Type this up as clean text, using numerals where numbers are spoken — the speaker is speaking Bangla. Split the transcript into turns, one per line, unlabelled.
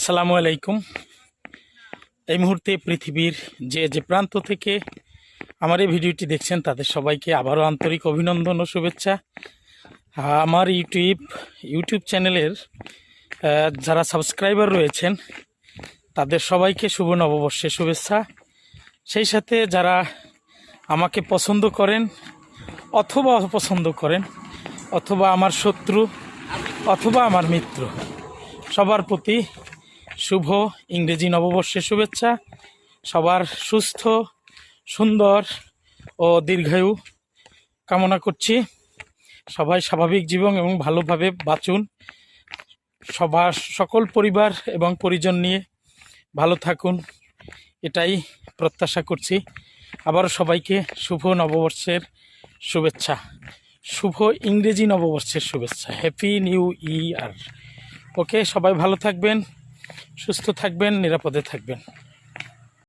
আসসালামু আলাইকুম। এই মুহূর্তে পৃথিবীর যে প্রান্ত থেকে আমার এই ভিডিওটি দেখছেন তাদের সবাইকে আবারও আন্তরিক অভিনন্দন ও শুভেচ্ছা। আমার ইউটিউব চ্যানেলের যারা সাবস্ক্রাইবার রয়েছেন তাদের সবাইকে শুভ নববর্ষের শুভেচ্ছা। সেই সাথে যারা আমাকে পছন্দ করেন অথবা অপছন্দ করেন, অথবা আমার শত্রু অথবা আমার মিত্র, সবার প্রতি শুভ ইংরেজি নববর্ষের শুভেচ্ছা। সবার সুস্থ, সুন্দর ও দীর্ঘায়ু কামনা করছি। সবাই স্বাভাবিক জীবন এবং ভালোভাবে বাঁচুন। সকল পরিবার এবং পরিজন নিয়ে ভালো থাকুন, এটাই প্রত্যাশা করছি। আবারও সবাইকে শুভ নববর্ষের শুভেচ্ছা, শুভ ইংরেজি নববর্ষের শুভেচ্ছা। Happy new year. ওকে, সবাই ভালো থাকবেন, সুস্থ থাকবেন, নিরাপদে থাকবেন।